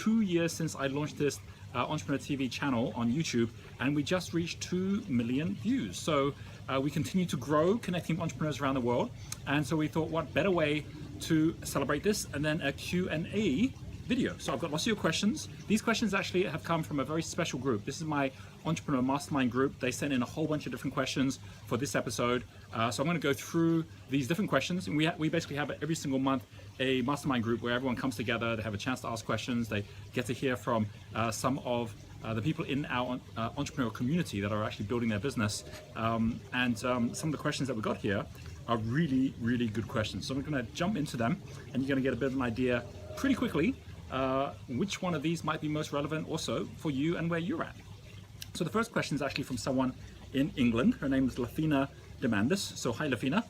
2 years since I launched this Entrepreneur TV channel on YouTube, and we just reached 2 million views. So we continue to grow, connecting entrepreneurs around the world. And so we thought, what better way to celebrate this and then a Q&A video. So I've got lots of your questions. These questions actually have come from a very special group. This is my Entrepreneur Mastermind group. They sent in a whole bunch of different questions for this episode. So I'm going to go through these different questions. And we basically have every single month a mastermind group where everyone comes together. They have a chance to ask questions. They get to hear from some of the people in our entrepreneurial community that are actually building their business. Some of the questions that we got here are really, really good questions. So we're going to jump into them, and you're going to get a bit of an idea pretty quickly which one of these might be most relevant also for you and where you're at. So the first question is actually from someone in England. Her name is Lafina Demandis. So hi, Lafina.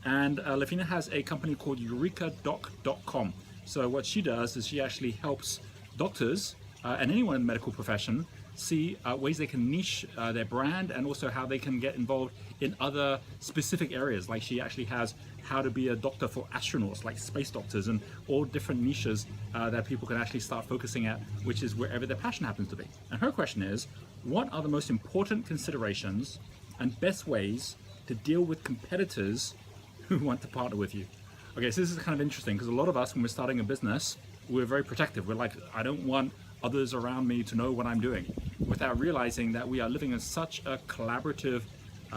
And Lafina has a company called eurekadoc.com. So what she does is she actually helps doctors and anyone in the medical profession see ways they can niche their brand, and also how they can get involved in other specific areas. Like she actually has how to be a doctor for astronauts, like space doctors, and all different niches that people can actually start focusing at, which is wherever their passion happens to be. And her question is, what are the most important considerations and best ways to deal with competitors who want to partner with you? Okay, so this is kind of interesting, because a lot of us, when we're starting a business, we're very protective. We're like, I don't want others around me to know what I'm doing, without realizing that we are living in such a collaborative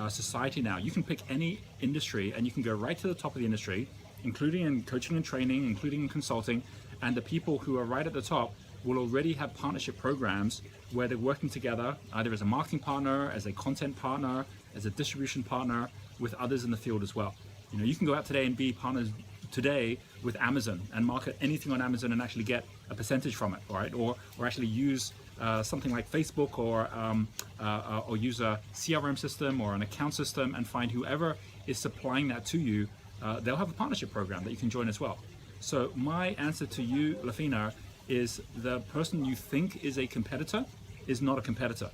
society now. You can pick any industry and you can go right to the top of the industry, including in coaching and training, including in consulting, and the people who are right at the top will already have partnership programs where they're working together, either as a marketing partner, as a content partner, as a distribution partner with others in the field as well. You know, you can go out today and be partners today with Amazon and market anything on Amazon and actually get a percentage from it, right? Or actually use something like Facebook, or use a CRM system or an account system, and find whoever is supplying that to you. They'll have a partnership program that you can join as well. So my answer to you, Lafina, is the person you think is a competitor is not a competitor.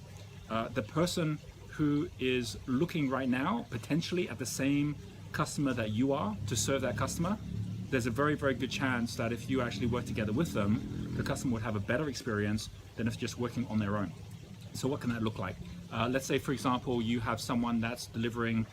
The person who is looking right now potentially at the same customer that you are to serve that customer, there's a very, very good chance that if you actually work together with them, the customer would have a better experience than if just working on their own. So what can that look like? Let's say, for example, you have someone that's delivering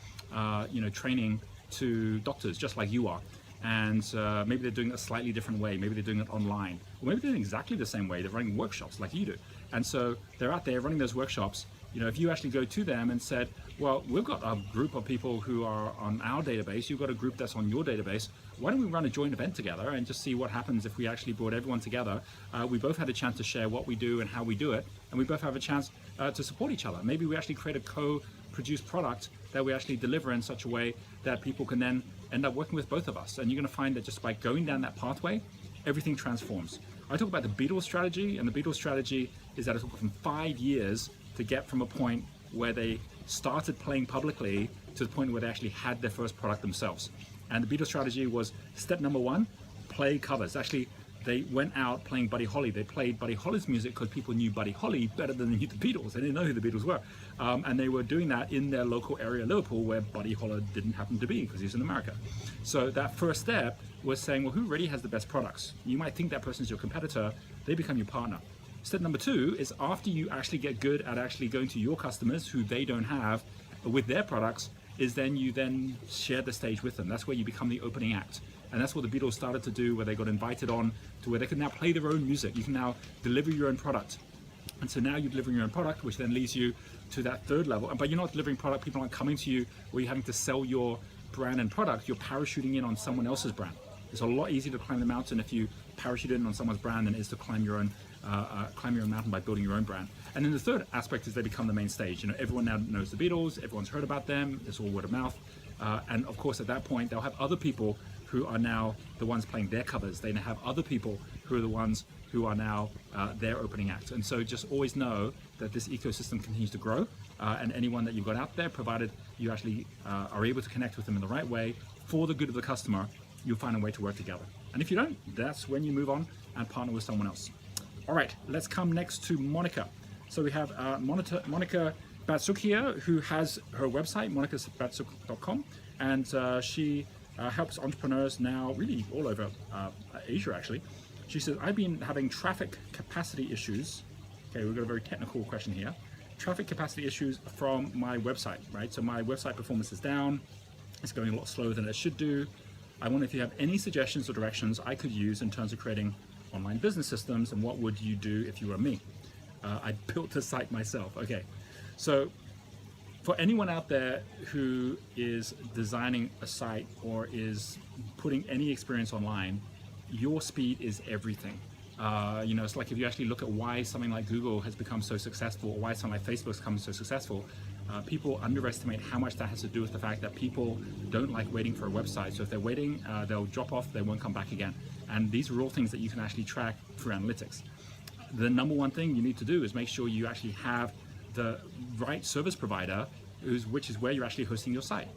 training to doctors just like you are, and maybe they're doing it a slightly different way. Maybe they're doing it online, or maybe they're doing exactly the same way. They're running workshops like you do, and so they're out there running those workshops. You know, if you actually go to them and said, well, we've got a group of people who are on our database, you've got a group that's on your database, why don't we run a joint event together and just see what happens if we actually brought everyone together? We both had a chance to share what we do and how we do it, and we both have a chance to support each other. Maybe we actually create a co-produced product that we actually deliver in such a way that people can then end up working with both of us. And you're going to find that just by going down that pathway, everything transforms. I talk about the Beatles strategy, and the Beatles strategy is that it took them 5 years to get from a point where they started playing publicly to the point where they actually had their first product themselves. And the Beatles strategy was step number 1, play covers. Actually, they went out playing Buddy Holly. They played Buddy Holly's music because people knew Buddy Holly better than they knew the Beatles. They didn't know who the Beatles were. And they were doing that in their local area, Liverpool, where Buddy Holly didn't happen to be because he's in America. So that first step was saying, well, who really has the best products? You might think that person's your competitor. They become your partner. Step number 2 is, after you actually get good at actually going to your customers who they don't have with their products, is then you then share the stage with them. That's where you become the opening act. And that's what the Beatles started to do, where they got invited on to where they could now play their own music. You can now deliver your own product. And so now you're delivering your own product, which then leads you to that third level. But you're not delivering product, people aren't coming to you where you're having to sell your brand and product, you're parachuting in on someone else's brand. It's a lot easier to climb the mountain if you parachute in on someone's brand than it is to climb your own mountain by building your own brand. And then the third aspect is they become the main stage. You know, everyone now knows the Beatles, everyone's heard about them, it's all word of mouth. And of course, at that point, they'll have other people who are now the ones playing their covers. They now have other people who are the ones who are now their opening act. And so just always know that this ecosystem continues to grow, and anyone that you've got out there, provided you actually are able to connect with them in the right way for the good of the customer, you'll find a way to work together. And if you don't, that's when you move on and partner with someone else. All right, let's come next to Monica. So we have Monica Batsuk here, who has her website, monicabatsuk.com, and she helps entrepreneurs now really all over Asia, actually, She says, I've been having traffic capacity issues. Okay, we've got a very technical question here. Traffic capacity issues from my website, right? So my website performance is down. It's going a lot slower than it should do. I wonder if you have any suggestions or directions I could use in terms of creating online business systems, and what would you do if you were me? I built the site myself. Okay, so for anyone out there who is designing a site or is putting any experience online, your speed is everything. You know, it's like if you actually look at why something like Google has become so successful, or why something like Facebook's become so successful, people underestimate how much that has to do with the fact that people don't like waiting for a website. So if they're waiting, they'll drop off, they won't come back again. And these are all things that you can actually track through analytics. The number one thing you need to do is make sure you actually have the right service provider, which is where you're actually hosting your site.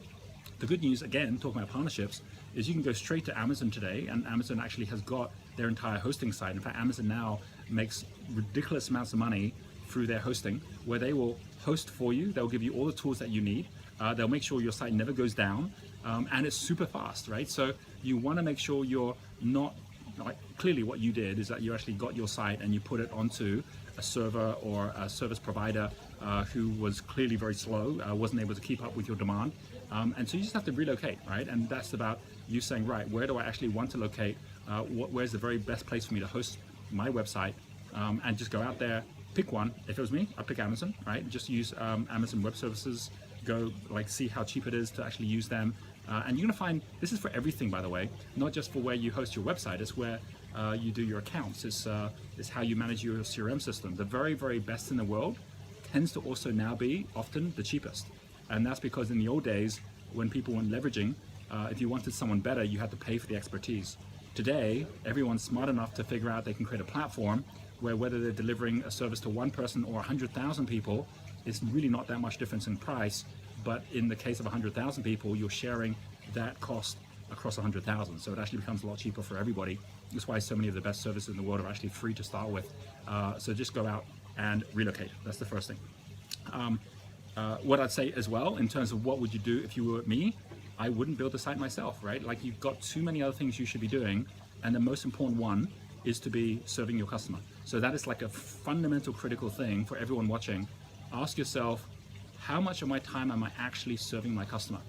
The good news, again, talking about partnerships, is you can go straight to Amazon today, and Amazon actually has got their entire hosting site. In fact, Amazon now makes ridiculous amounts of money through their hosting, where they will host for you. They'll give you all the tools that you need. They'll make sure your site never goes down, and it's super fast, right? So you want to make sure you're not, like, clearly what you did is that you actually got your site and you put it onto a server or a service provider who was clearly very slow, wasn't able to keep up with your demand. And so you just have to relocate, right? And that's about you saying, right, where do I actually want to locate? Where's the very best place for me to host my website? And just go out there, pick one. If it was me, I'd pick Amazon, right? Just use Amazon Web Services. Go see how cheap it is to actually use them. And you're gonna find, this is for everything, by the way, not just for where you host your website, it's where you do your accounts, it's how you manage your CRM system. The very, very best in the world tends to also now be often the cheapest. And that's because in the old days, when people weren't leveraging, if you wanted someone better, you had to pay for the expertise. Today, everyone's smart enough to figure out they can create a platform where whether they're delivering a service to one person or 100,000 people, it's really not that much difference in price. But in the case of 100,000 people, you're sharing that cost across 100,000. So it actually becomes a lot cheaper for everybody. That's why so many of the best services in the world are actually free to start with. So just go out and relocate. That's the first thing. What I'd say as well, in terms of what would you do if you were me, I wouldn't build the site myself, right? Like, you've got too many other things you should be doing. And the most important one is to be serving your customer. So that is like a fundamental critical thing for everyone watching. Ask yourself, how much of my time am I actually serving my customer?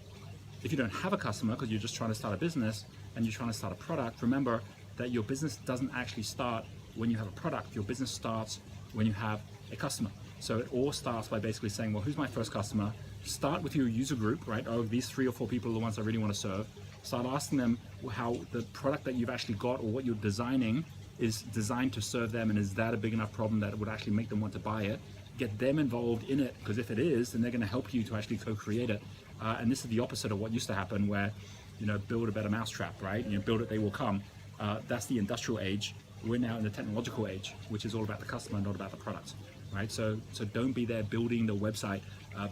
If you don't have a customer because you're just trying to start a business and you're trying to start a product, remember that your business doesn't actually start when you have a product. Your business starts when you have a customer. So it all starts by basically saying, well, who's my first customer? Start with your user group, right? Oh, these 3 or 4 people are the ones I really want to serve. Start asking them how the product that you've actually got or what you're designing is designed to serve them, and is that a big enough problem that it would actually make them want to buy it? Get them involved in it, because if it is, then they're going to help you to actually co-create it. And this is the opposite of what used to happen, where, you know, build a better mousetrap, right? You know, build it, they will come. That's the industrial age. We're now in the technological age, which is all about the customer, not about the product, right? So don't be there building the website.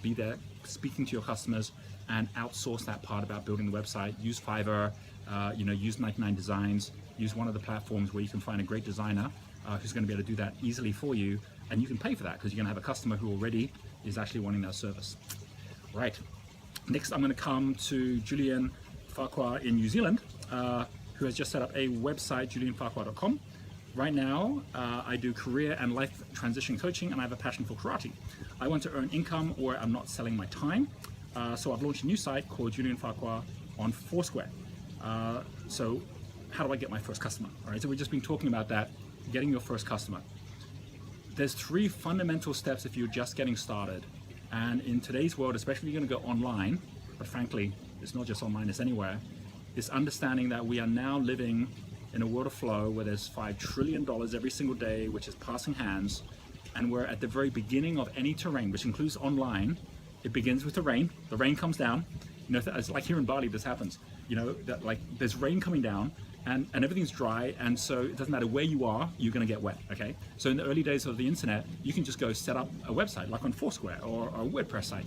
Be there speaking to your customers, and outsource that part about building the website. Use Fiverr, use 99 Designs. Use one of the platforms where you can find a great designer who's going to be able to do that easily for you, and you can pay for that because you're going to have a customer who already is actually wanting that service. Right. Next, I'm going to come to Julian Farquhar in New Zealand, who has just set up a website, julianfarquhar.com. Right now, I do career and life transition coaching, and I have a passion for karate. I want to earn income where I'm not selling my time. So I've launched a new site called Julian Farquhar on Foursquare. So how do I get my first customer? All right, so we've just been talking about that, getting your first customer. There's 3 fundamental steps if you're just getting started. And in today's world, especially if you're going to go online, but frankly, it's not just online, it's anywhere, is understanding that we are now living in a world of flow where there's $5 trillion every single day, which is passing hands. And we're at the very beginning of any terrain, which includes online. It begins with the rain comes down. You know, it's like here in Bali, this happens. You know, that like there's rain coming down and everything's dry. And so it doesn't matter where you are, you're going to get wet. Okay. So in the early days of the internet, you can just go set up a website like on Foursquare or a WordPress site.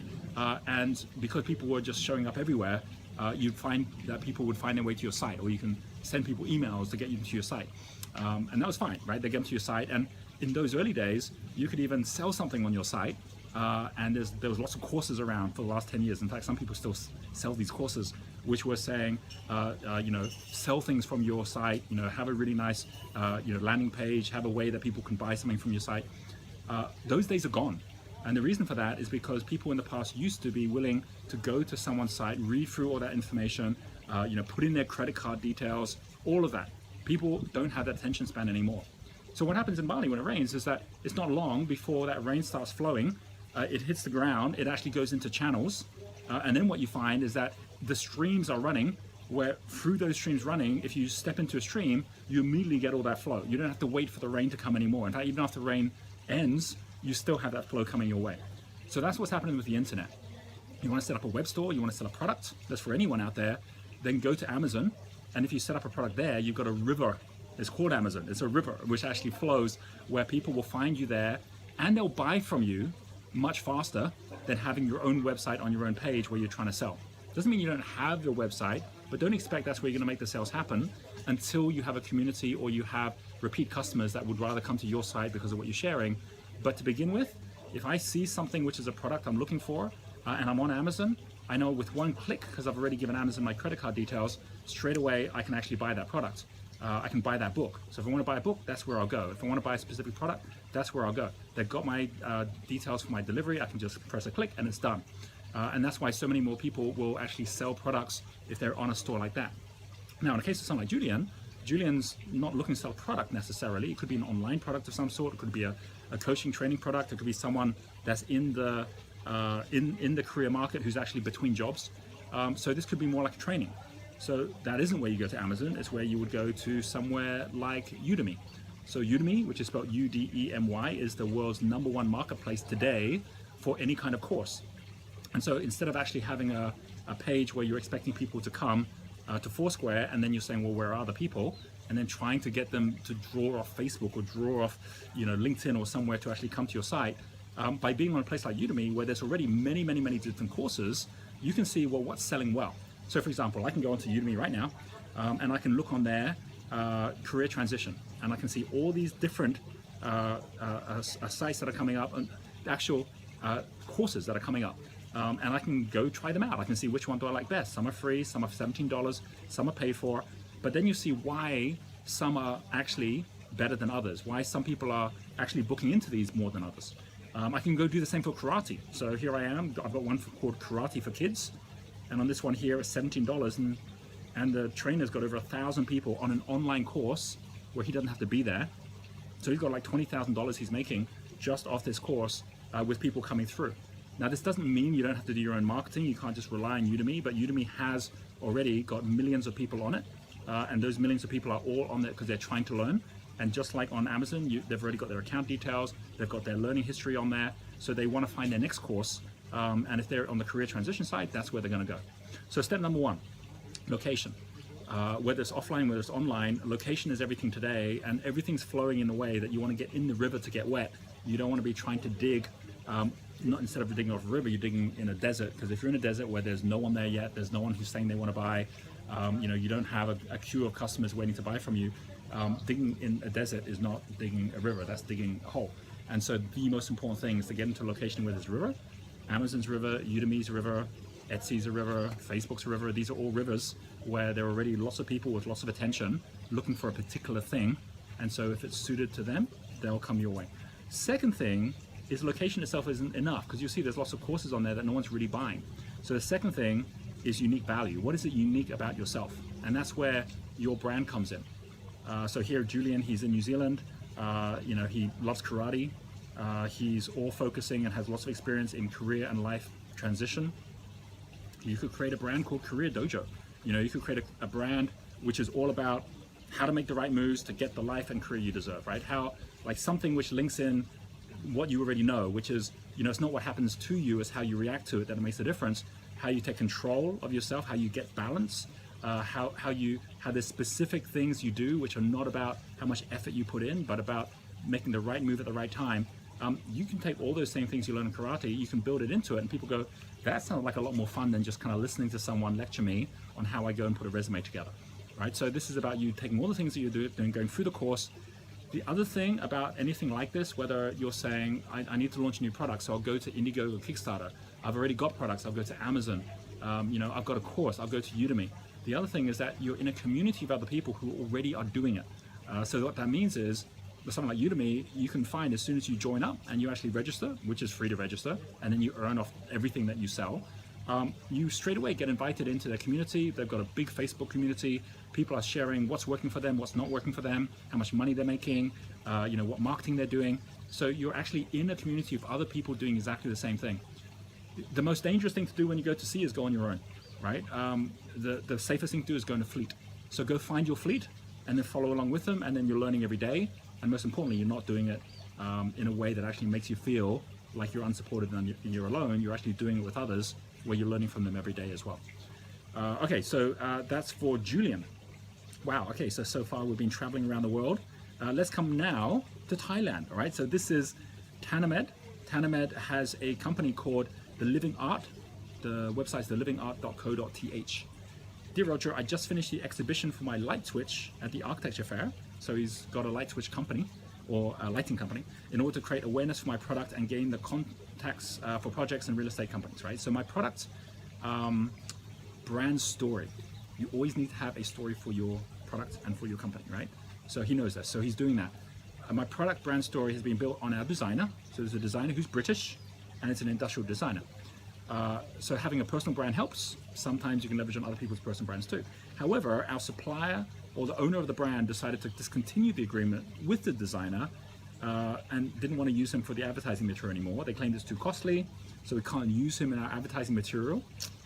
And because people were just showing up everywhere, you'd find that people would find their way to your site, or you can send people emails to get you to your site. And that was fine, right? They get them to your site. And in those early days, you could even sell something on your site. And there was lots of courses around for the last 10 years. In fact, some people still sell these courses which was saying, sell things from your site, have a really nice, landing page, have a way that people can buy something from your site. Those days are gone. And the reason for that is because people in the past used to be willing to go to someone's site, read through all that information, put in their credit card details, all of that. People don't have that attention span anymore. So what happens in Bali when it rains is that it's not long before that rain starts flowing, it hits the ground, it actually goes into channels, and then what you find is that the streams are running, where through those streams running, if you step into a stream, you immediately get all that flow. You don't have to wait for the rain to come anymore. In fact, even after the rain ends, you still have that flow coming your way. So that's what's happening with the internet. You want to set up a web store, you want to sell a product, that's for anyone out there, then go to Amazon, and if you set up a product there, you've got a river. It's called Amazon. It's a river which actually flows, where people will find you there and they'll buy from you much faster than having your own website on your own page where you're trying to sell. Doesn't mean you don't have your website, but don't expect that's where you're going to make the sales happen until you have a community or you have repeat customers that would rather come to your site because of what you're sharing. But to begin with, if I see something which is a product I'm looking for and I'm on Amazon, I know with one click, because I've already given Amazon my credit card details, straight away I can actually buy that product. I can buy that book. So if I want to buy a book, that's where I'll go. If I want to buy a specific product, that's where I'll go. They've got my details for my delivery. I can just press a click and it's done. And that's why so many more people will actually sell products if they're on a store like that. Now, in the case of someone like Julian's not looking to sell a product necessarily. It could be an online product of some sort. It could be a coaching training product. It could be someone that's in the career market who's actually between jobs. So this could be more like a training. So that isn't where you go to Amazon. It's where you would go to somewhere like Udemy. So Udemy, which is spelled U-D-E-M-Y, is the world's #1 marketplace today for any kind of course. And so instead of actually having a page where you're expecting people to come to Foursquare, and then you're saying, well, where are the people? And then trying to get them to draw off Facebook or draw off, LinkedIn or somewhere to actually come to your site. By being on a place like Udemy, where there's already many, many, many different courses, you can see, well, what's selling well. So for example, I can go onto Udemy right now, and I can look on there, career transition, and I can see all these different sites that are coming up, and actual courses that are coming up. And I can go try them out. I can see which one do I like best. Some are free, some are $17, some are paid for. But then you see why some are actually better than others, why some people are actually booking into these more than others. I can go do the same for karate. So here I am, I've got one called Karate for Kids. And on this one here, it's $17, and the trainer's got over 1,000 people on an online course where he doesn't have to be there. So he's got like $20,000 he's making just off this course with people coming through. Now, this doesn't mean you don't have to do your own marketing. You can't just rely on Udemy, but Udemy has already got millions of people on it. And those millions of people are all on there because they're trying to learn. And just like on Amazon, they've already got their account details, they've got their learning history on there. So they want to find their next course. And if they're on the career transition side, that's where they're going to go. So step number 1, location. Whether it's offline, whether it's online, location is everything today, and everything's flowing in a way that you want to get in the river to get wet. You don't want to be trying to dig, not instead of digging off a river, you're digging in a desert, because if you're in a desert where there's no one there yet, there's no one who's saying they want to buy, you don't have a queue of customers waiting to buy from you, digging in a desert is not digging a river, that's digging a hole. And so the most important thing is to get into a location where there's a river. Amazon's river, Udemy's river, Etsy's a river, Facebook's a river. These are all rivers where there are already lots of people with lots of attention looking for a particular thing. And so if it's suited to them, they'll come your way. Second thing is location itself isn't enough, because you see there's lots of courses on there that no one's really buying. So the second thing is unique value. What is it unique about yourself? And that's where your brand comes in. So here, Julian, he's in New Zealand. He loves karate. He's all focusing and has lots of experience in career and life transition. You could create a brand called Career Dojo. You could create a brand which is all about how to make the right moves to get the life and career you deserve, right? How, like something which links in what you already know, which is, it's not what happens to you, it's how you react to it that makes a difference. How you take control of yourself, how you get balance, how there's specific things you do which are not about how much effort you put in, but about making the right move at the right time. You can take all those same things you learn in karate, you can build it into it, and people go, that sounds like a lot more fun than just kind of listening to someone lecture me on how I go and put a resume together, right? So this is about you taking all the things that you do and going through the course. The other thing about anything like this, whether you're saying, I need to launch a new product, so I'll go to Indiegogo or Kickstarter. I've already got products, I'll go to Amazon. I've got a course, I'll go to Udemy. The other thing is that you're in a community of other people who already are doing it. So what that means is, with something like Udemy, you can find as soon as you join up and you actually register, which is free to register, and then you earn off everything that you sell, you straight away get invited into their community. They've got a big Facebook community. People are sharing what's working for them, what's not working for them, how much money they're making, what marketing they're doing. So you're actually in a community of other people doing exactly the same thing. The most dangerous thing to do when you go to sea is go on your own, right? The safest thing to do is go in a fleet. So go find your fleet and then follow along with them, and then you're learning every day. And most importantly, you're not doing it in a way that actually makes you feel like you're unsupported and you're alone. You're actually doing it with others where you're learning from them every day as well. Okay, so that's for Julian. Wow, okay, so far we've been traveling around the world. Let's come now to Thailand, all right? So this is Tanamed. Tanamed has a company called The Living Art. The website's thelivingart.co.th. Dear Roger, I just finished the exhibition for my light switch at the architecture fair. So he's got a light switch company, or a lighting company, in order to create awareness for my product and gain the contacts for projects and real estate companies, right? So my product, brand story. You always need to have a story for your product and for your company, right? So he knows this, so he's doing that. My product brand story has been built on our designer. So there's a designer who's British, and it's an industrial designer. So having a personal brand helps. Sometimes you can leverage on other people's personal brands too. However, our supplier or the owner of the brand decided to discontinue the agreement with the designer and didn't want to use him for the advertising material anymore. They claimed it's too costly, so we can't use him in our advertising material,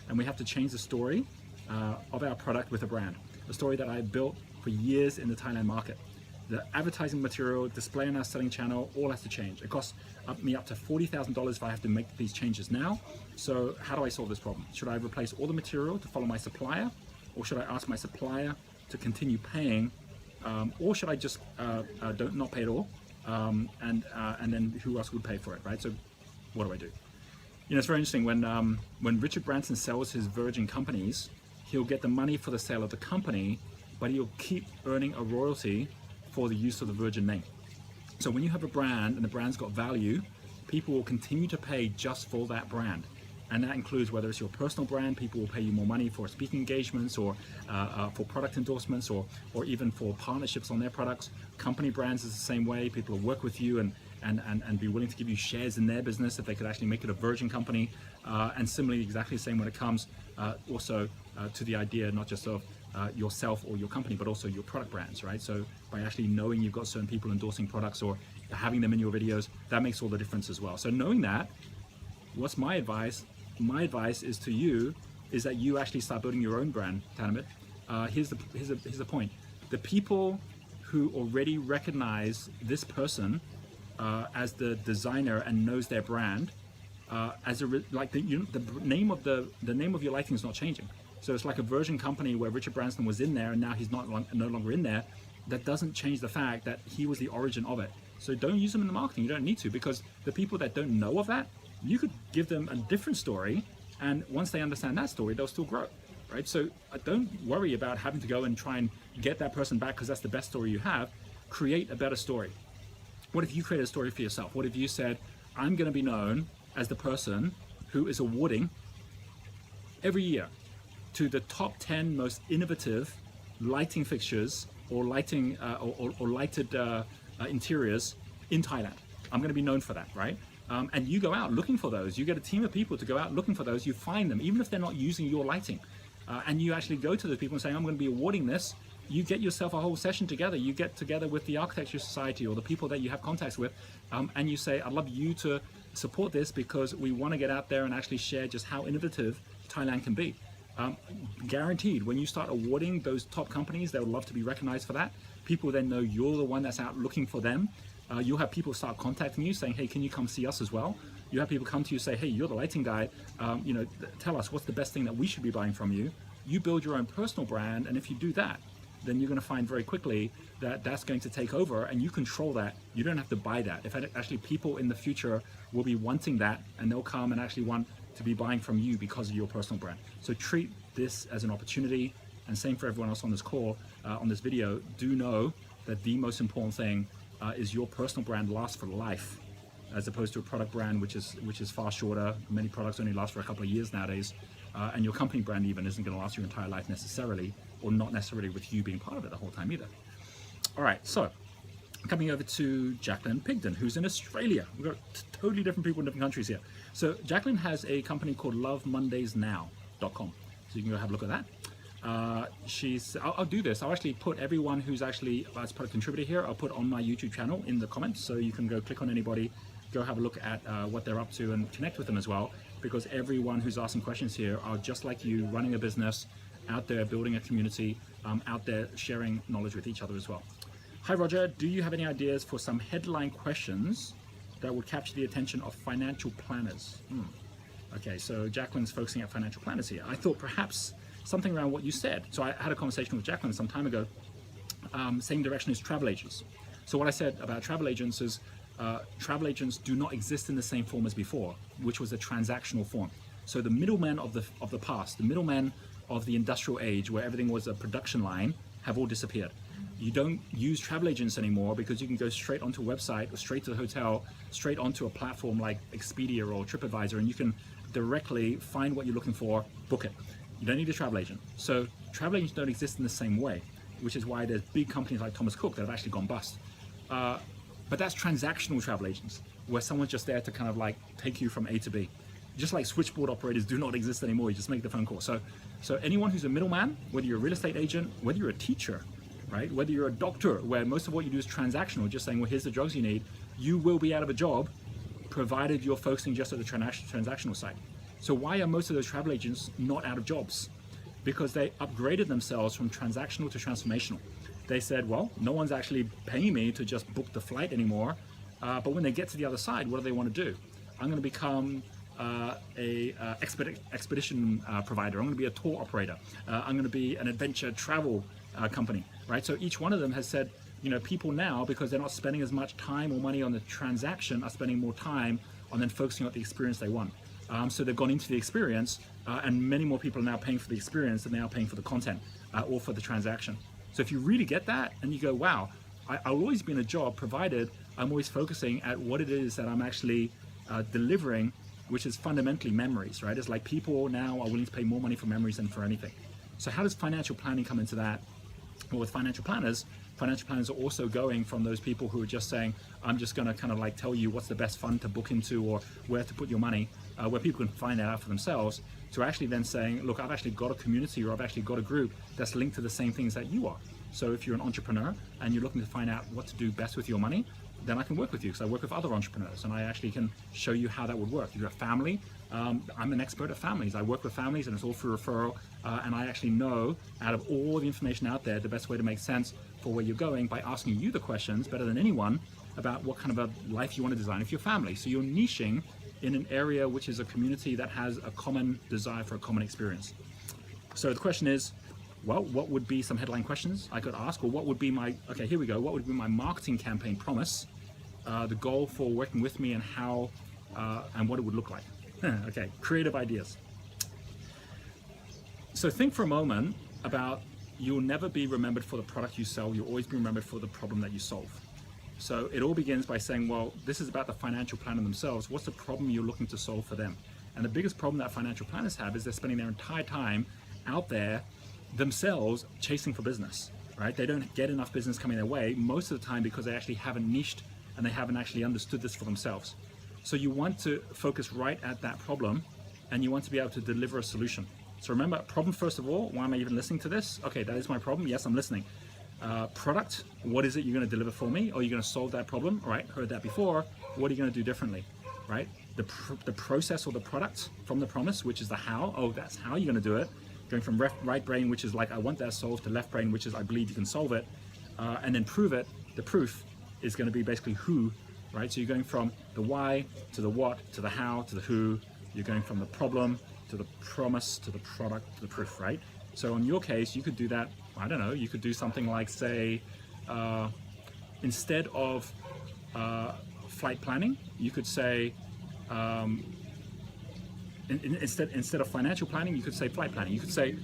and we have to change the story of our product with a brand. A story that I built for years in the Thailand market. The advertising material, display on our selling channel, all has to change. It costs me up to $40,000 if I have to make these changes now. So how do I solve this problem? Should I replace all the material to follow my supplier? Or should I ask my supplier to continue paying? Or should I just not pay at all? And then who else would pay for it, right? So what do I do? It's very interesting when Richard Branson sells his Virgin companies, he'll get the money for the sale of the company, but he'll keep earning a royalty for the use of the Virgin name. So when you have a brand and the brand's got value, people will continue to pay just for that brand. And that includes whether it's your personal brand, people will pay you more money for speaking engagements or for product endorsements or even for partnerships on their products. Company brands is the same way. People will work with you and be willing to give you shares in their business if they could actually make it a Virgin company. And similarly, exactly the same when it comes also to the idea not just of yourself or your company, but also your product brands, right? So by actually knowing you've got certain people endorsing products or having them in your videos, that makes all the difference as well. So knowing that, what's my advice? My advice is to you is that you actually start building your own brand, Tanamed. Here's the point. The people who already recognize this person as the designer and knows their brand, the name of your lighting is not changing. So it's like a Virgin company where Richard Branson was in there and now he's no longer in there. That doesn't change the fact that he was the origin of it. So don't use them in the marketing. You don't need to, because the people that don't know of that, you could give them a different story, and once they understand that story, they'll still grow, right? So don't worry about having to go and try and get that person back because that's the best story you have. Create a better story. What if you created a story for yourself? What if you said, I'm going to be known as the person who is awarding every year to the top 10 most innovative lighting fixtures or lighting or lighted interiors in Thailand. I'm going to be known for that, right? And you go out looking for those. You get a team of people to go out looking for those. You find them, even if they're not using your lighting. And you actually go to those people and say, I'm going to be awarding this. You get yourself a whole session together. You get together with the Architecture Society or the people that you have contacts with, and you say, I'd love you to support this because we want to get out there and actually share just how innovative Thailand can be. Guaranteed, when you start awarding those top companies, they would love to be recognized for that. People then know you're the one that's out looking for them. You'll have people start contacting you saying, hey, can you come see us as well? You have people come to you say, hey, you're the lighting guy. Tell us what's the best thing that we should be buying from you. You build your own personal brand, and if you do that, then you're going to find very quickly that that's going to take over, and you control that. You don't have to buy that. If actually people in the future will be wanting that, and they'll come and actually want to be buying from you because of your personal brand. So treat this as an opportunity, and same for everyone else on this call, on this video. Do know that the most important thing is your personal brand lasts for life, as opposed to a product brand which is far shorter. Many products only last for a couple of years nowadays. and your company brand even isn't going to last your entire life necessarily, or not necessarily with you being part of it the whole time either. All right, so coming over to Jacqueline Pigden, who's in Australia. We've got totally different people in different countries here. So Jacqueline has a company called lovemondaysnow.com. So you can go have a look at that. I'll do this. I'll actually put everyone who's actually as part of contributor here, I'll put on my YouTube channel in the comments, so you can go click on anybody, go have a look at what they're up to and connect with them as well, because everyone who's asking questions here are just like you, running a business, out there building a community, out there sharing knowledge with each other as well. Hi Roger, do you have any ideas for some headline questions that would capture the attention of financial planners? Okay, so Jacqueline's focusing at financial planners here. I thought perhaps something around what you said. So I had a conversation with Jacqueline some time ago. Same direction as travel agents. So what I said about travel agents is travel agents do not exist in the same form as before, which was a transactional form. So the middlemen of the past, the middlemen of the industrial age, where everything was a production line, have all disappeared. You don't use travel agents anymore because you can go straight onto a website or straight to the hotel, straight onto a platform like Expedia or TripAdvisor, and you can directly find what you're looking for, book it. You don't need a travel agent. So travel agents don't exist in the same way, which is why there's big companies like Thomas Cook that have actually gone bust. But that's transactional travel agents, where someone's just there to kind of like take you from A to B. Just like switchboard operators do not exist anymore, you just make the phone call. So anyone who's a middleman, whether you're a real estate agent, whether you're a teacher, right? Whether you're a doctor, where most of what you do is transactional, just saying, well, here's the drugs you need, you will be out of a job, provided you're focusing just at the transactional side. So why are most of those travel agents not out of jobs? Because they upgraded themselves from transactional to transformational. They said, well, no one's actually paying me to just book the flight anymore, but when they get to the other side, what do they want to do? I'm going to become expedition provider. I'm going to be a tour operator. I'm going to be an adventure travel company, right? So each one of them has said, you know, people now, because they're not spending as much time or money on the transaction, are spending more time on then focusing on the experience they want. So they've gone into the experience, and many more people are now paying for the experience than they are paying for the content or for the transaction. So if you really get that and you go, wow, I'll always be in a job provided I'm always focusing at what it is that I'm actually delivering, which is fundamentally memories, right? It's like people now are willing to pay more money for memories than for anything. So how does financial planning come into that? Well, with financial planners are also going from those people who are just saying, I'm just going to kind of like tell you what's the best fund to book into or where to put your money, where people can find that out for themselves, to actually then saying, look, I've actually got a community, or I've actually got a group that's linked to the same things that you are. So if you're an entrepreneur and you're looking to find out what to do best with your money, then I can work with you, because I work with other entrepreneurs and I actually can show you how that would work. If you're a family, I'm an expert at families. I work with families and it's all through referral, and I actually know out of all the information out there, the best way to make sense for where you're going by asking you the questions better than anyone about what kind of a life you want to design for your family. So you're niching in an area which is a community that has a common desire for a common experience. So the question is, well, what would be some headline questions I could ask, or what would be my, okay, here we go, what would be my marketing campaign promise, the goal for working with me, and how, and what it would look like. Okay, creative ideas. So think for a moment about, you'll never be remembered for the product you sell, you'll always be remembered for the problem that you solve. So it all begins by saying, well, this is about the financial planner themselves. What's the problem you're looking to solve for them? And the biggest problem that financial planners have is they're spending their entire time out there themselves chasing for business, right? They don't get enough business coming their way most of the time because they actually haven't niched and they haven't actually understood this for themselves. So you want to focus right at that problem, and you want to be able to deliver a solution. So remember, problem first of all. Why am I even listening to this? Okay, that is my problem. Yes, I'm listening. Product, what is it you're going to deliver for me? Or you're going to solve that problem? All right, heard that before. What are you going to do differently, right? The process or the product from the promise, which is the how. Oh, that's how you're going to do it. Going from right brain, which is like, I want that solved, to left brain, which is, I believe you can solve it. And then prove it. The proof is going to be basically who, right? So you're going from the why to the what to the how to the who. You're going from the problem to the promise to the product to the proof, right? So in your case, you could do that, I don't know, you could do something like, say, instead of flight planning, you could say, instead of financial planning, you could say flight planning. You could say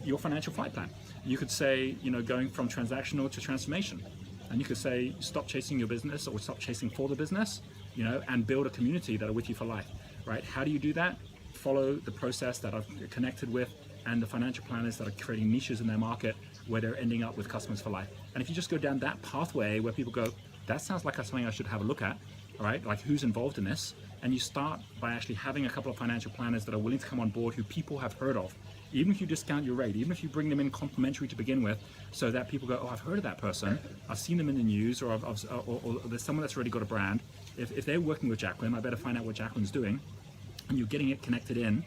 your financial flight plan. You could say, you know, going from transactional to transformation. And you could say, stop chasing your business, or stop chasing for the business, you know, and build a community that are with you for life, right? How do you do that? follow the process that I've connected with, and the financial planners that are creating niches in their market where they're ending up with customers for life. And if you just go down that pathway where people go, that sounds like something I should have a look at, all right, like who's involved in this, and you start by actually having a couple of financial planners that are willing to come on board who people have heard of, even if you discount your rate, even if you bring them in complimentary to begin with, so that people go, oh, I've heard of that person, I've seen them in the news, or there's someone that's already got a brand. If they're working with Jacqueline, I better find out what Jacqueline's doing, and you're getting it connected in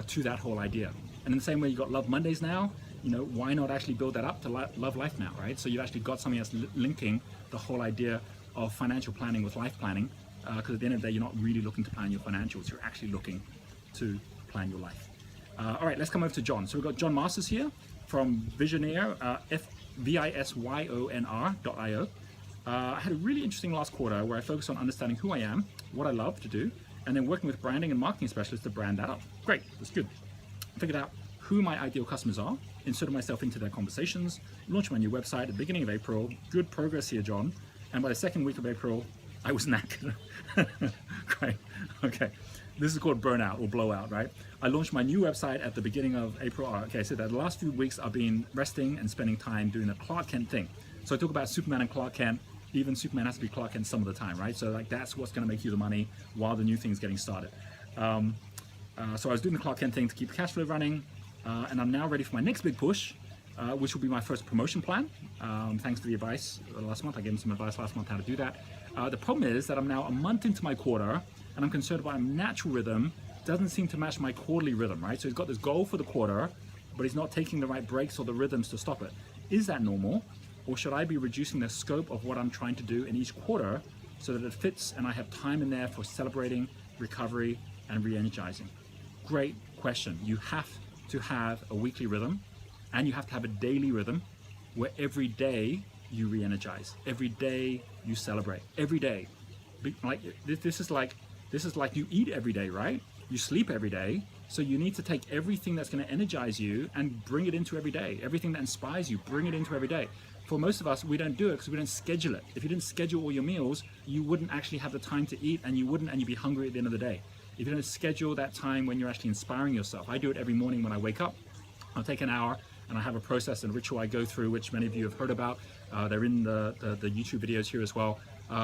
to that whole idea. And in the same way you got Love Mondays now, you know, why not actually build that up to Love Life now, right? So you've actually got something that's linking the whole idea of financial planning with life planning, because at the end of the day, you're not really looking to plan your financials, you're actually looking to plan your life. All right, let's come over to John. So we've got John Masters here from Visionnaire, visionr.io. I had a really interesting last quarter where I focused on understanding who I am, what I love to do, and then working with branding and marketing specialists to brand that up. Great, that's good. Figured out who my ideal customers are, inserted myself into their conversations, launched my new website at the beginning of April. Good progress here, John. And by the second week of April, I was knackered. Great, okay. This is called burnout or blowout, right? I launched my new website at the beginning of April. Okay, so the last few weeks I've been resting and spending time doing the Clark Kent thing. So I talk about Superman and Clark Kent. Even Superman has to be Clark Kent some of the time, right? So like that's what's going to make you the money while the new thing's getting started. So I was doing the Clark Kent thing to keep the cash flow running, and I'm now ready for my next big push, which will be my first promotion plan. Thanks for the advice last month. I gave him some advice last month how to do that. The problem is that I'm now a month into my quarter, and I'm concerned about my natural rhythm doesn't seem to match my quarterly rhythm, right? So he's got this goal for the quarter, but he's not taking the right breaks or the rhythms to stop it. Is that normal? Or should I be reducing the scope of what I'm trying to do in each quarter so that it fits and I have time in there for celebrating, recovery, and re-energizing? Great question. You have to have a weekly rhythm, and you have to have a daily rhythm where every day you re-energize, every day you celebrate, every day. Like this is like you eat every day, right? You sleep every day. So you need to take everything that's going to energize you and bring it into every day. Everything that inspires you, bring it into every day. For most of us, we don't do it because we don't schedule it. If you didn't schedule all your meals, you wouldn't actually have the time to eat, and you'd be hungry at the end of the day. If you don't schedule that time when you're actually inspiring yourself. I do it every morning when I wake up. I'll take an hour and I have a process and ritual I go through, which many of you have heard about. They're in the YouTube videos here as well,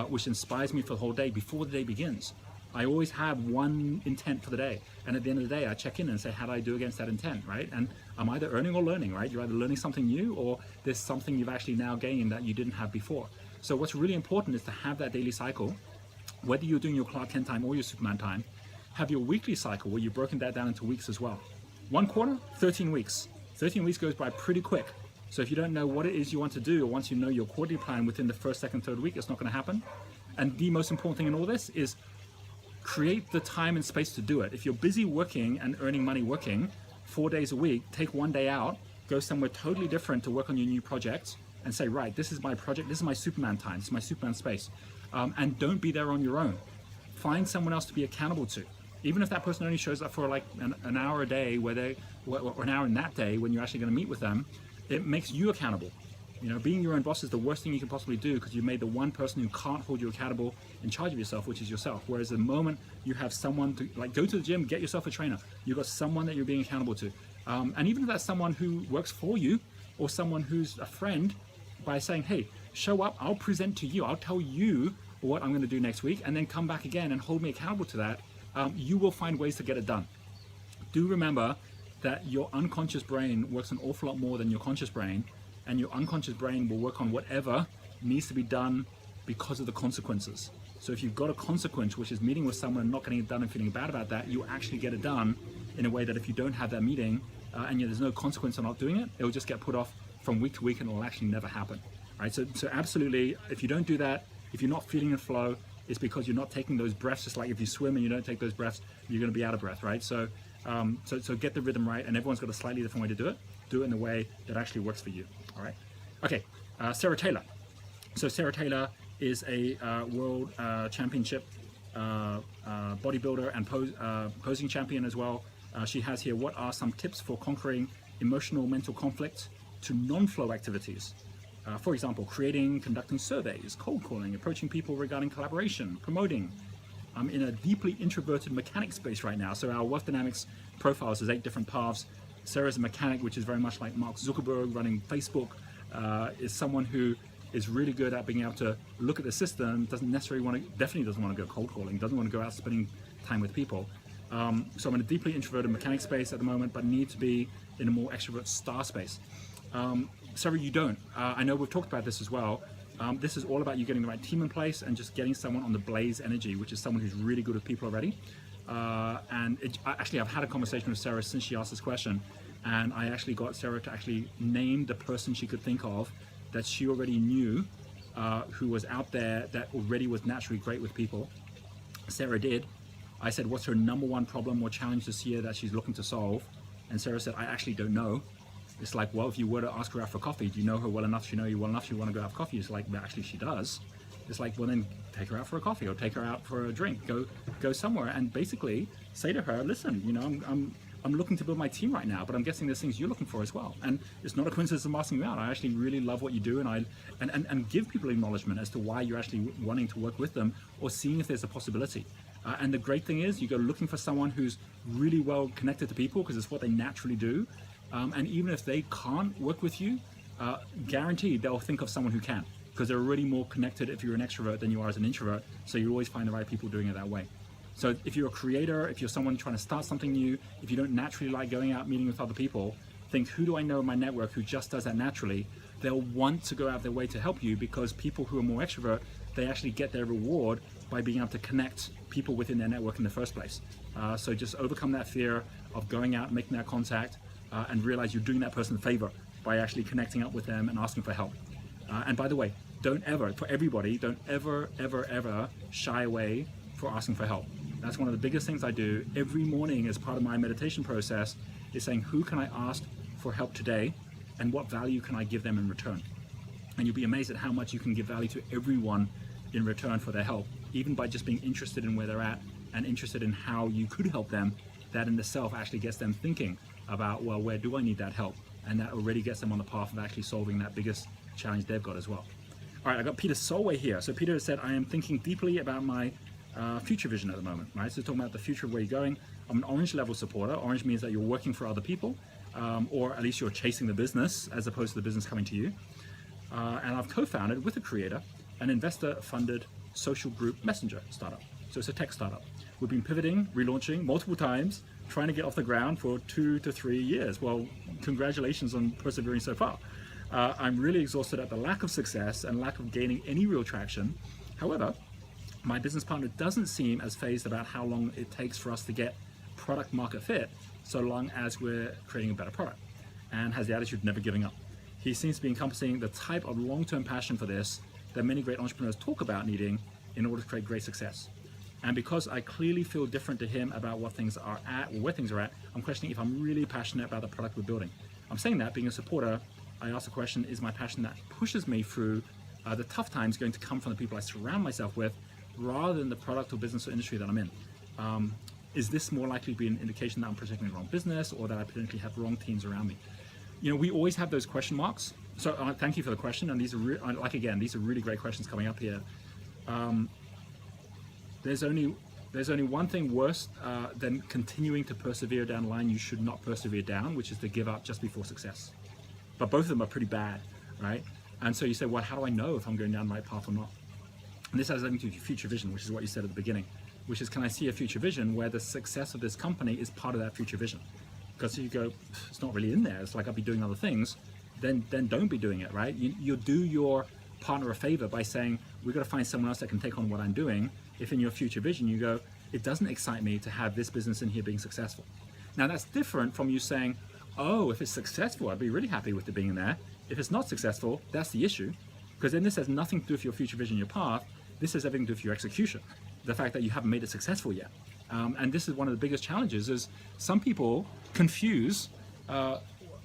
which inspires me for the whole day before the day begins. I always have one intent for the day, and at the end of the day I check in and say, how do I do against that intent, right? And I'm either earning or learning, right? You're either learning something new, or there's something you've actually now gained that you didn't have before. So what's really important is to have that daily cycle, whether you're doing your Clark Kent time or your Superman time. Have your weekly cycle where you've broken that down into weeks as well. One quarter, 13 weeks. 13 weeks goes by pretty quick. So if you don't know what it is you want to do, or once you know your quarterly plan within the first, second, third week, it's not going to happen. And the most important thing in all this is create the time and space to do it. If you're busy working and earning money working 4 days a week, take one day out, go somewhere totally different to work on your new project, and say, right, this is my project, this is my Superman time, this is my Superman space. And don't be there on your own. Find someone else to be accountable to. Even if that person only shows up for like an hour a day, or an hour in that day when you're actually going to meet with them, it makes you accountable. You know, being your own boss is the worst thing you can possibly do, because you made the one person who can't hold you accountable in charge of yourself, which is yourself. Whereas the moment you have someone to, like, go to the gym, get yourself a trainer, you've got someone that you're being accountable to. And even if that's someone who works for you or someone who's a friend, by saying, hey, show up, I'll present to you, I'll tell you what I'm going to do next week, and then come back again and hold me accountable to that, you will find ways to get it done. Do remember that your unconscious brain works an awful lot more than your conscious brain, and your unconscious brain will work on whatever needs to be done because of the consequences. So if you've got a consequence, which is meeting with someone and not getting it done and feeling bad about that, you actually get it done in a way that if you don't have that meeting and there's no consequence on not doing it, it will just get put off from week to week and it will actually never happen. Right? So absolutely, if you don't do that, if you're not feeling in flow, it's because you're not taking those breaths. Just like if you swim and you don't take those breaths, you're going to be out of breath, right? So get the rhythm right, and everyone's got a slightly different way to do it. Do it in a way that actually works for you. All right. Okay. Sarah Taylor. So Sarah Taylor is a world championship bodybuilder and posing champion as well. She has here, what are some tips for conquering emotional mental conflict to non-flow activities? For example, conducting surveys, cold calling, approaching people regarding collaboration, promoting. I'm in a deeply introverted mechanic space right now. So our wealth dynamics profiles is 8 different paths. Sarah's a mechanic, which is very much like Mark Zuckerberg running Facebook, is someone who is really good at being able to look at the system, definitely doesn't want to go cold calling, doesn't want to go out spending time with people. So I'm in a deeply introverted mechanic space at the moment, but need to be in a more extrovert star space. Sarah, you don't. I know we've talked about this as well. This is all about you getting the right team in place and just getting someone on the blaze energy, which is someone who's really good with people already. Actually, I've had a conversation with Sarah since she asked this question, and I actually got Sarah to actually name the person she could think of that she already knew who was out there that already was naturally great with people. Sarah did. I said, what's her number one problem or challenge this year that she's looking to solve? And Sarah said, I actually don't know. It's like, well, if you were to ask her out for coffee, do you know her well enough? She know you well enough, you want to go have coffee? It's like, well, actually she does. It's like, well, then take her out for a coffee or take her out for a drink. Go somewhere and basically say to her, listen, you know, I'm looking to build my team right now, but I'm guessing there's things you're looking for as well. And it's not a coincidence I'm asking you out. I actually really love what you do, and give people acknowledgement as to why you're actually wanting to work with them or seeing if there's a possibility. And the great thing is you go looking for someone who's really well connected to people because it's what they naturally do. And even if they can't work with you, guaranteed they'll think of someone who can, because they're already more connected if you're an extrovert than you are as an introvert. So you always find the right people doing it that way. So if you're a creator, if you're someone trying to start something new, if you don't naturally like going out meeting with other people, think, who do I know in my network who just does that naturally? They'll want to go out of their way to help you, because people who are more extrovert, they actually get their reward by being able to connect people within their network in the first place. So just overcome that fear of going out and making that contact, and realize you're doing that person a favor by actually connecting up with them and asking for help. And by the way, don't ever shy away for asking for help. That's one of the biggest things I do every morning as part of my meditation process, is saying, who can I ask for help today and what value can I give them in return? And you'll be amazed at how much you can give value to everyone in return for their help, even by just being interested in where they're at and interested in how you could help them. That in itself actually gets them thinking about, well, where do I need that help? And that already gets them on the path of actually solving that biggest challenge they've got as well. All right, I got Peter Solway here. So Peter said, I am thinking deeply about my future vision at the moment, right? So talking about the future of where you're going. I'm an orange level supporter. Orange means that you're working for other people, or at least you're chasing the business as opposed to the business coming to you. And I've co-founded with a creator an investor-funded social group messenger startup. So it's a tech startup. We've been pivoting, relaunching multiple times, trying to get off the ground for 2 to 3 years. Well, congratulations on persevering so far. I'm really exhausted at the lack of success and lack of gaining any real traction. However, my business partner doesn't seem as fazed about how long it takes for us to get product market fit, so long as we're creating a better product, and has the attitude of never giving up. He seems to be encompassing the type of long-term passion for this that many great entrepreneurs talk about needing in order to create great success. And because I clearly feel different to him about what things are at or where things are at, I'm questioning if I'm really passionate about the product we're building. I'm saying that being a supporter, I ask the question, is my passion that pushes me through the tough times going to come from the people I surround myself with, rather than the product or business or industry that I'm in? Is this more likely to be an indication that I'm protecting the wrong business, or that I potentially have wrong teams around me? You know, we always have those question marks. So thank you for the question. And these are these are really great questions coming up here. There's only one thing worse than continuing to persevere down the line you should not persevere down, which is to give up just before success. But both of them are pretty bad, right? And so you say, well, how do I know if I'm going down the right path or not? And this has something to do with future vision, which is what you said at the beginning, which is, can I see a future vision where the success of this company is part of that future vision? Because if you go, it's not really in there, it's like I'll be doing other things, then don't be doing it, right? You'll do your partner a favor by saying, we've got to find someone else that can take on what I'm doing. If in your future vision you go, it doesn't excite me to have this business in here being successful. Now that's different from you saying, oh, if it's successful, I'd be really happy with it being in there. If it's not successful, that's the issue. Because then this has nothing to do with your future vision, your path. This has everything to do with your execution. The fact that you haven't made it successful yet. And this is one of the biggest challenges, is some people confuse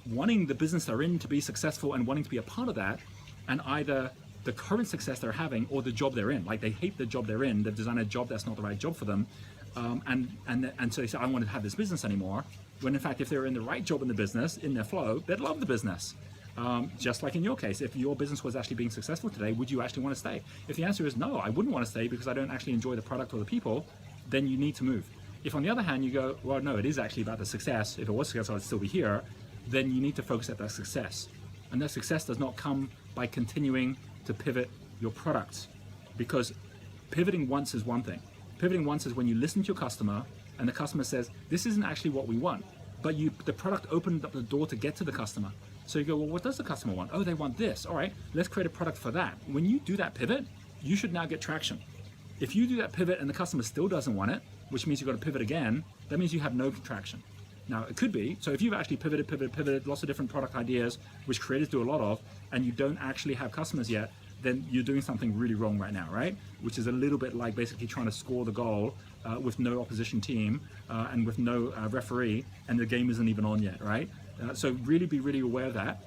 wanting the business they're in to be successful and wanting to be a part of that, and either the current success they're having or the job they're in. Like, they hate the job they're in, they've designed a job that's not the right job for them, and so they say, I don't want to have this business anymore, when in fact if they're in the right job in the business, in their flow, they'd love the business. Just like in your case, if your business was actually being successful today, would you actually want to stay? If the answer is no, I wouldn't want to stay because I don't actually enjoy the product or the people, then you need to move. If on the other hand you go, well, no, it is actually about the success. If it was successful, I'd still be here. Then you need to focus at that success. And that success does not come by continuing to pivot your products, because pivoting once is one thing. Pivoting once is when you listen to your customer and the customer says, this isn't actually what we want, but the product opened up the door to get to the customer. So you go, well, what does the customer want? Oh, they want this. All right, let's create a product for that. When you do that pivot, you should now get traction. If you do that pivot and the customer still doesn't want it, which means you've got to pivot again, that means you have no traction. Now, it could be, so if you've actually pivoted, lots of different product ideas, which creators do a lot of, and you don't actually have customers yet, then you're doing something really wrong right now, right? Which is a little bit like basically trying to score the goal with no opposition team and with no referee, and the game isn't even on yet, right? So really be really aware of that.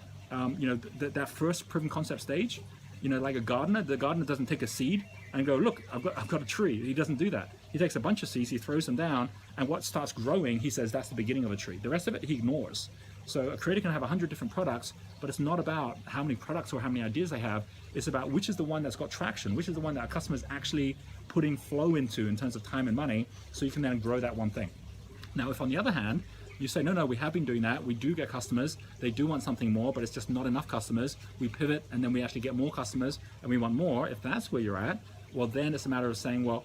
That first proven concept stage, like a gardener, the gardener doesn't take a seed and go, look, I've got a tree. He doesn't do that. He takes a bunch of seeds, he throws them down, and what starts growing, he says that's the beginning of a tree. The rest of it he ignores. So a creator can have 100 different products, but it's not about how many products or how many ideas they have. It's about which is the one that's got traction, which is the one that our customers actually putting flow into in terms of time and money, so you can then grow that one thing. Now, if on the other hand, you say, no, we have been doing that, we do get customers, they do want something more, but it's just not enough customers, we pivot and then we actually get more customers and we want more. If that's where you're at, well, then it's a matter of saying, well,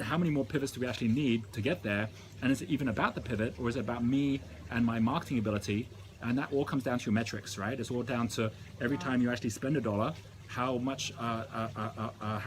how many more pivots do we actually need to get there? And is it even about the pivot, or is it about me and my marketing ability? And that all comes down to your metrics, right? It's all down to every time you actually spend $1, how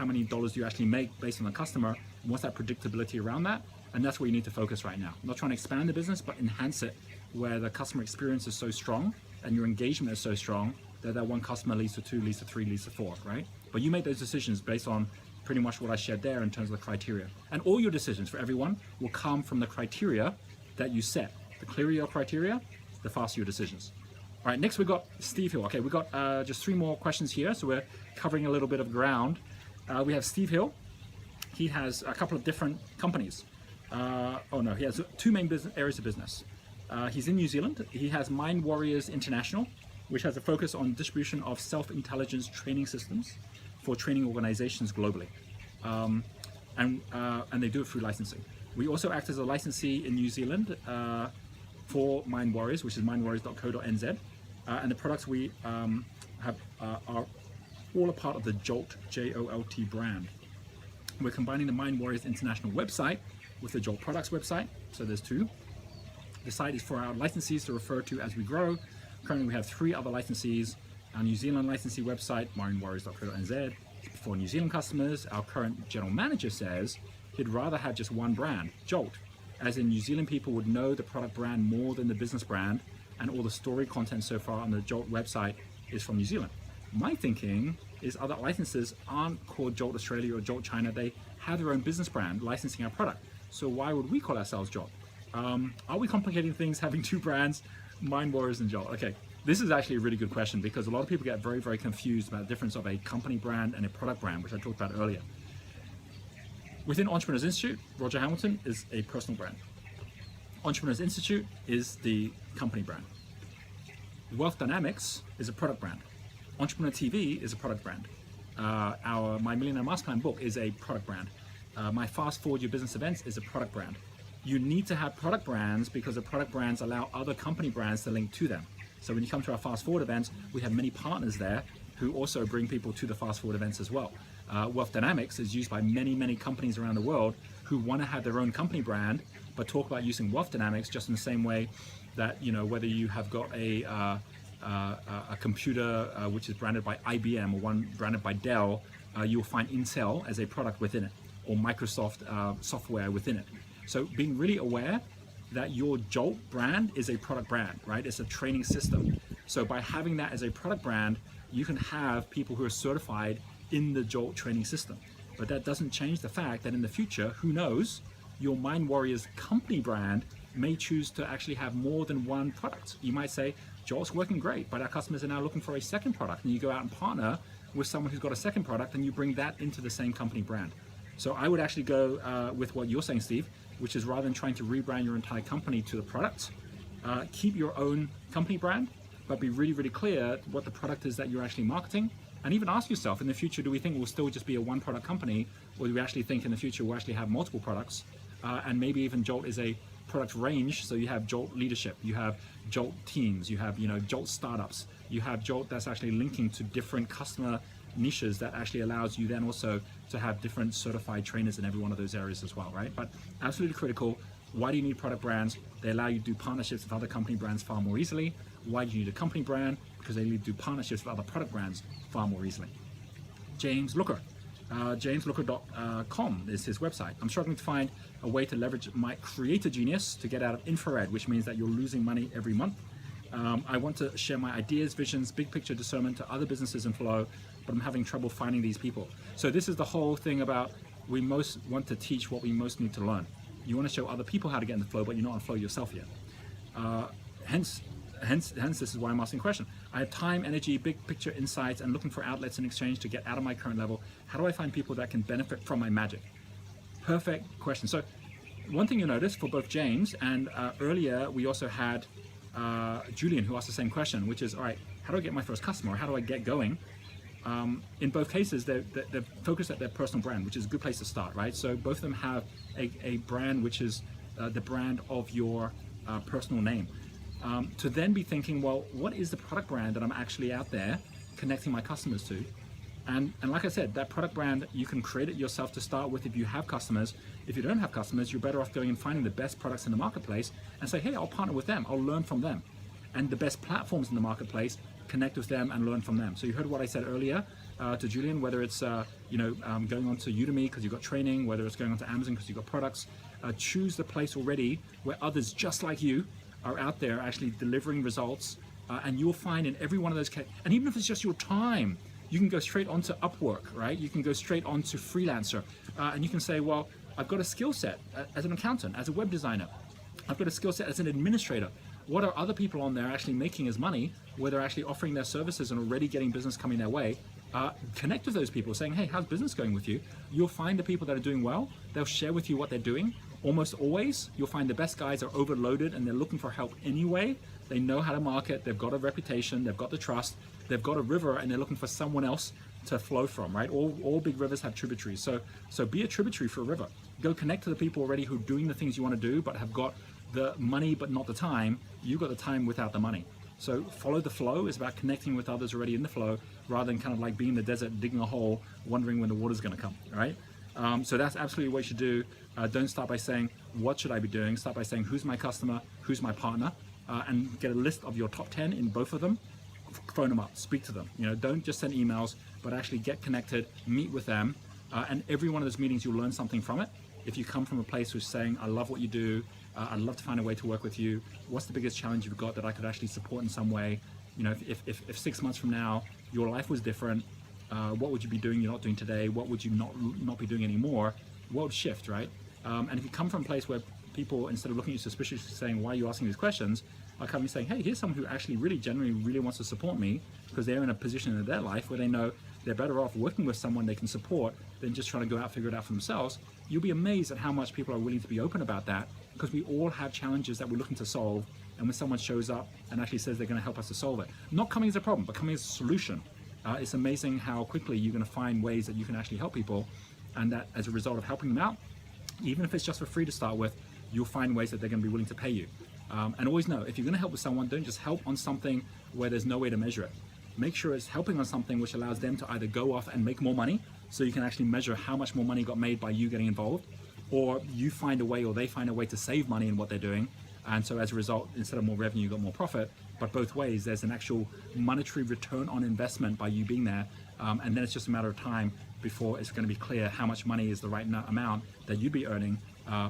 many dollars do you actually make based on the customer, and what's that predictability around that? And that's where you need to focus right now. I'm not trying to expand the business, but enhance it where the customer experience is so strong and your engagement is so strong that that one customer leads to 2, leads to 3, leads to 4, right? But you make those decisions based on pretty much what I shared there in terms of the criteria. And all your decisions for everyone will come from the criteria that you set. The clearer your criteria, the faster your decisions. All right, next we've got Steve Hill. Okay, we've got just 3 more questions here, so we're covering a little bit of ground. We have Steve Hill. He has a couple of different companies. He has 2 main areas of business. He's in New Zealand. He has Mind Warriors International, which has a focus on distribution of self-intelligence training systems for training organizations globally. And they do it through licensing. We also act as a licensee in New Zealand for Mind Warriors, which is mindwarriors.co.nz. And the products we have are all a part of the Jolt, J-O-L-T brand. We're combining the Mind Warriors International website with the Jolt products website, so there's 2. The site is for our licensees to refer to as we grow. Currently we have 3 other licensees. Our New Zealand licensee website, mindwarriors.co.nz, for New Zealand customers. Our current general manager says he'd rather have just one brand, Jolt, as in New Zealand people would know the product brand more than the business brand, and all the story content so far on the Jolt website is from New Zealand. My thinking is other licenses aren't called Jolt Australia or Jolt China. They have their own business brand licensing our product. So why would we call ourselves Jolt? Are we complicating things having 2 brands, Mind Warriors and Jolt? Okay, this is actually a really good question, because a lot of people get very, very confused about the difference of a company brand and a product brand, which I talked about earlier. Within Entrepreneurs Institute, Roger Hamilton is a personal brand. Entrepreneurs Institute is the company brand. Wealth Dynamics is a product brand. Entrepreneur TV is a product brand. My Millionaire Master Plan book is a product brand. My Fast Forward Your Business events is a product brand. You need to have product brands because the product brands allow other company brands to link to them. So when you come to our Fast Forward events, we have many partners there who also bring people to the Fast Forward events as well. Wealth Dynamics is used by many, many companies around the world who want to have their own company brand, but talk about using Wealth Dynamics just in the same way that, whether you have got a computer which is branded by IBM or one branded by Dell, you'll find Intel as a product within it, or Microsoft software within it. So being really aware that your Jolt brand is a product brand, right? It's a training system. So by having that as a product brand, you can have people who are certified in the Jolt training system. But that doesn't change the fact that in the future, who knows, your Mind Warriors company brand may choose to actually have more than one product. You might say, Jolt's working great, but our customers are now looking for a second product. And you go out and partner with someone who's got a second product, and you bring that into the same company brand. So I would actually go with what you're saying, Steve, which is rather than trying to rebrand your entire company to the product, keep your own company brand, but be really, really clear what the product is that you're actually marketing. And even ask yourself, in the future, do we think we'll still just be a one product company, or do we actually think in the future we'll actually have multiple products? And maybe even Jolt is a product range. So you have Jolt leadership, you have Jolt teams, you have Jolt startups, you have Jolt that's actually linking to different customer niches that actually allows you then also to have different certified trainers in every one of those areas as well, right? But absolutely critical. Why do you need product brands? They allow you to do partnerships with other company brands far more easily. Why do you need a company brand? Because they lead to partnerships with other product brands far more easily. James Looker. JamesLooker.com is his website. I'm struggling to find a way to leverage my creator genius to get out of infrared, which means that you're losing money every month. I want to share my ideas, visions, big picture discernment to other businesses in flow, but I'm having trouble finding these people. So this is the whole thing about we most want to teach what we most need to learn. You want to show other people how to get in the flow, but you're not in flow yourself yet. Hence, this is why I'm asking the question. I have time, energy, big picture insights, and looking for outlets in exchange to get out of my current level. How do I find people that can benefit from my magic? Perfect question. So one thing you'll notice for both James and earlier we also had Julian who asked the same question, which is, all right, how do I get my first customer? How do I get going? In both cases, they're focused at their personal brand, which is a good place to start, right? So both of them have a brand which is the brand of your personal name. To then be thinking, well, what is the product brand that I'm actually out there connecting my customers to? And like I said, that product brand, you can create it yourself to start with if you have customers. If you don't have customers, you're better off going and finding the best products in the marketplace and say, hey, I'll partner with them, I'll learn from them. And the best platforms in the marketplace, connect with them and learn from them. So you heard what I said earlier to Julian, whether it's going on to Udemy because you've got training, whether it's going on to Amazon because you've got products. Choose the place already where others just like you are out there actually delivering results, and you'll find in every one of those cases, and even if it's just your time, you can go straight onto Upwork, right? You can go straight onto Freelancer, and you can say, well, I've got a skill set as an accountant, as a web designer. I've got a skill set as an administrator. What are other people on there actually making as money, where they're actually offering their services and already getting business coming their way? Connect with those people saying, hey, how's business going with you? You'll find the people that are doing well. They'll share with you what they're doing. Almost always, you'll find the best guys are overloaded and they're looking for help anyway. They know how to market. They've got a reputation. They've got the trust. They've got a river and they're looking for someone else to flow from, right? All big rivers have tributaries. So be a tributary for a river. Go connect to the people already who are doing the things you want to do, but have got the money, but not the time. You've got the time without the money. So follow the flow is about connecting with others already in the flow, rather than kind of like being in the desert, digging a hole, wondering when the water's going to come, right? So that's absolutely what you should do. Don't start by saying, what should I be doing? Start by saying, who's my customer? Who's my partner? And get a list of your top 10 in both of them. Phone them up, speak to them. Don't just send emails, but actually get connected, meet with them. And every one of those meetings, you'll learn something from it. If you come from a place who's saying, I love what you do, I'd love to find a way to work with you. What's the biggest challenge you've got that I could actually support in some way? If 6 months from now, your life was different, what would you be doing you're not doing today? What would you not be doing anymore? What would shift, right? And if you come from a place where people, instead of looking at you suspiciously saying, why are you asking these questions, are coming saying, hey, here's someone who actually really genuinely really wants to support me, because they're in a position in their life where they know they're better off working with someone they can support than just trying to go out, figure it out for themselves. You'll be amazed at how much people are willing to be open about that, because we all have challenges that we're looking to solve. And when someone shows up and actually says they're going to help us to solve it, not coming as a problem, but coming as a solution, it's amazing how quickly you're going to find ways that you can actually help people, and that as a result of helping them out, even if it's just for free to start with, you'll find ways that they're going to be willing to pay you. And always know, if you're going to help with someone, don't just help on something where there's no way to measure it. Make sure it's helping on something which allows them to either go off and make more money, so you can actually measure how much more money got made by you getting involved, or you find a way, or they find a way to save money in what they're doing. And so as a result, instead of more revenue, you got more profit. But both ways, there's an actual monetary return on investment by you being there. And then it's just a matter of time before it's going to be clear how much money is the right amount that you'd be earning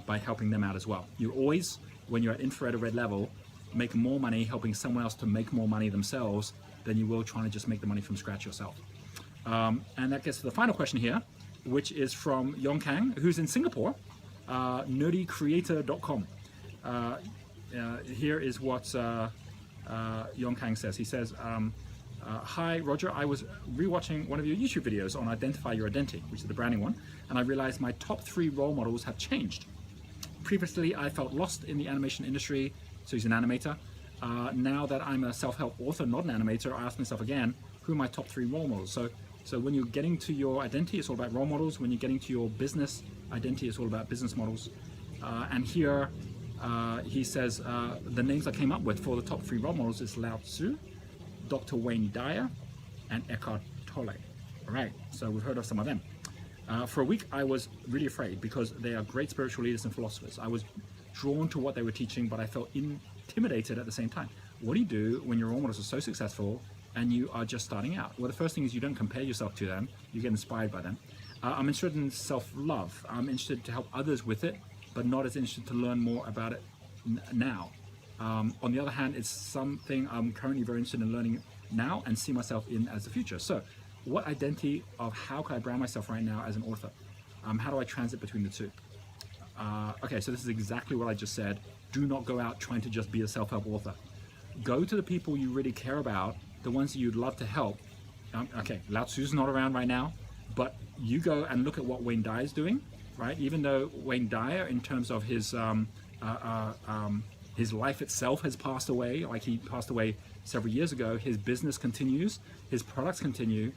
by helping them out as well. You always, when you're at infrared or red level, make more money helping someone else to make more money themselves than you will trying to just make the money from scratch yourself. And that gets to the final question here, which is from Yong Kang, who's in Singapore, nerdycreator.com. Here is what Yong Kang says. He says, hi Roger, I was rewatching one of your YouTube videos on Identify Your Identity, which is the branding one, and I realized my top 3 role models have changed. Previously, I felt lost in the animation industry, so he's an animator. now that I'm a self-help author, not an animator, I ask myself again, who are my top 3 role models? So when you're getting to your identity, it's all about role models. When you're getting to your business identity, it's all about business models. And here he says the names I came up with for the top 3 role models is Lao Tzu, Dr. Wayne Dyer, and Eckhart Tolle. All right, so we've heard of some of them. For a week, I was really afraid because they are great spiritual leaders and philosophers. I was drawn to what they were teaching, but I felt intimidated at the same time. What do you do when your role models are so successful and you are just starting out? Well, the first thing is you don't compare yourself to them. You get inspired by them. I'm interested in self-love. I'm interested to help others with it, but not as interested to learn more about it now. On the other hand, it's something I'm currently very interested in learning now and see myself in as the future. So what identity of how can I brand myself right now as an author? How do I transit between the two? Okay, so this is exactly what I just said. Do not go out trying to just be a self-help author. Go to the people you really care about, the ones that you'd love to help. Okay, Lao Tzu's not around right now, but you go and look at what Wayne Dyer is doing, right? Even though Wayne Dyer, in terms of his life itself has passed away, like he passed away several years ago, his business continues, his products continue.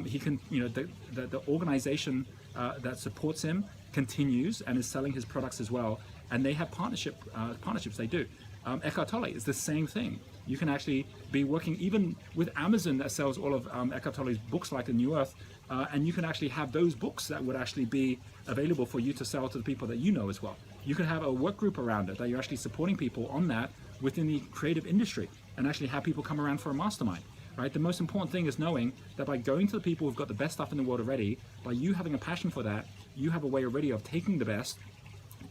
He can, the organization that supports him continues and is selling his products as well, and they have partnerships. They do. Eckhart Tolle is the same thing. You can actually be working even with Amazon that sells all of Eckhart Tolle's books like The New Earth, and you can actually have those books that would actually be available for you to sell to the people that you know as well. You can have a work group around it that you're actually supporting people on that within the creative industry, and actually have people come around for a mastermind. Right? The most important thing is knowing that by going to the people who've got the best stuff in the world already, by you having a passion for that, you have a way already of taking the best,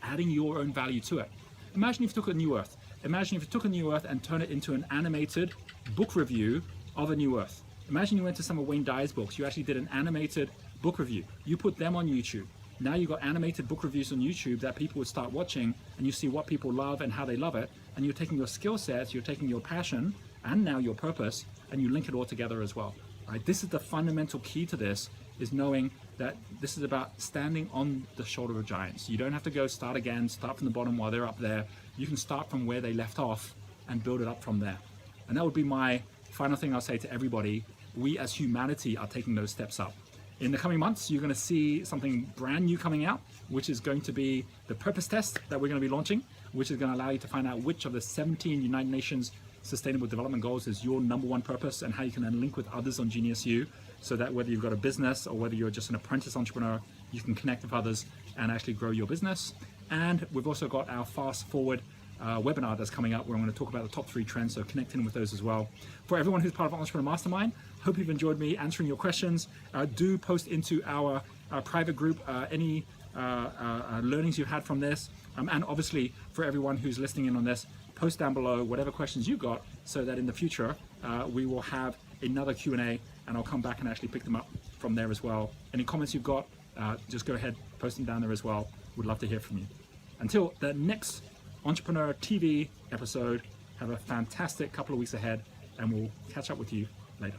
adding your own value to it. Imagine if you took a New Earth. Imagine if you took a New Earth and turned it into an animated book review of a New Earth. Imagine you went to some of Wayne Dyer's books. You actually did an animated book review. You put them on YouTube. Now you've got animated book reviews on YouTube that people would start watching, and you see what people love and how they love it. And you're taking your skill sets, you're taking your passion, and now your purpose, and you link it all together as well. Right? This is the fundamental key to this, is knowing that this is about standing on the shoulder of giants. You don't have to go start again, start from the bottom while they're up there. You can start from where they left off and build it up from there. And that would be my final thing I'll say to everybody. We as humanity are taking those steps up. In the coming months, you're going to see something brand new coming out, which is going to be the purpose test that we're going to be launching, which is going to allow you to find out which of the 17 United Nations Sustainable Development Goals is your #1 purpose, and how you can then link with others on Genius U, so that whether you've got a business or whether you're just an apprentice entrepreneur, you can connect with others and actually grow your business. And we've also got our Fast Forward webinar that's coming up, where I'm going to talk about the top 3 trends, so connect in with those as well. For everyone who's part of Entrepreneur Mastermind, hope you've enjoyed me answering your questions. Do post into our private group any learnings you've had from this, and obviously for everyone who's listening in on this, post down below whatever questions you've got, so that in the future we will have another Q&A, and I'll come back and actually pick them up from there as well. Any comments you've got, just go ahead, post them down there as well. Would love to hear from you. Until the next Entrepreneur TV episode, have a fantastic couple of weeks ahead, and we'll catch up with you later.